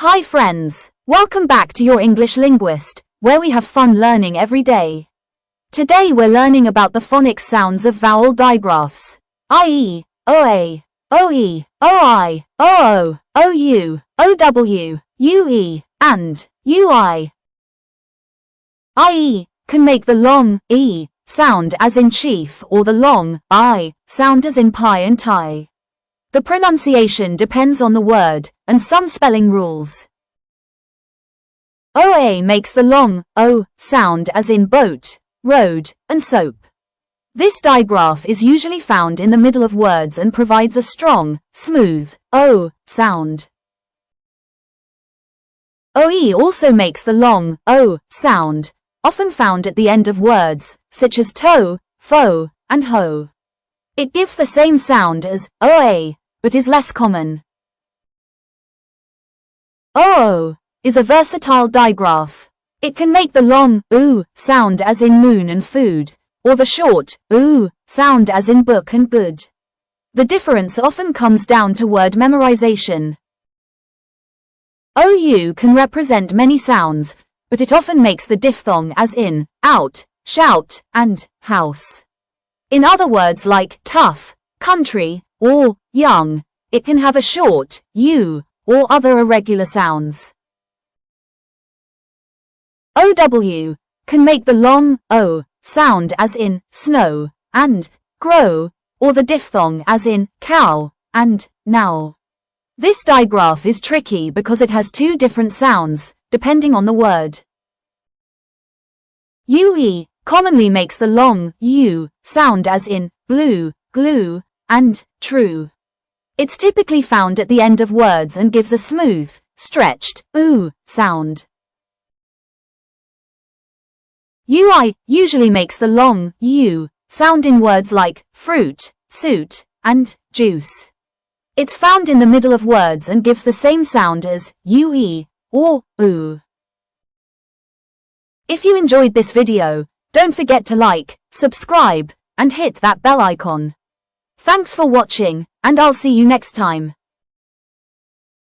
Hi friends, welcome back to your English Linguist, where we have fun learning every day. Today we're learning about the phonics sounds of vowel digraphs, i.e., OA, OE, OI, OO, OU, OW, UE, and UI. I can make the long E sound as in chief or the long I sound as in pie and tie. The pronunciation depends on the word and some spelling rules. OA makes the long O sound as in boat, road, and soap. This digraph is usually found in the middle of words and provides a strong, smooth O sound. OE also makes the long O sound, often found at the end of words, such as toe, foe, and hoe. It gives the same sound as OA, but is less common. OO is a versatile digraph. It can make the long oo sound as in moon and food, or the short oo sound as in book and good. The difference often comes down to word memorization. OU can represent many sounds, but it often makes the diphthong as in out, shout, and house. In other words like tough, country, or young, it can have a short U or other irregular sounds. OW can make the long O sound as in snow and grow, or the diphthong as in cow and now. This digraph is tricky because it has two different sounds, depending on the word. UE commonly makes the long U sound as in blue, glue, and true. It's typically found at the end of words and gives a smooth, stretched oo sound. UI usually makes the long U sound in words like fruit, suit, and juice. It's found in the middle of words and gives the same sound as UE or oo. If you enjoyed this video, don't forget to like, subscribe, and hit that bell icon. Thanks for watching, and I'll see you next time.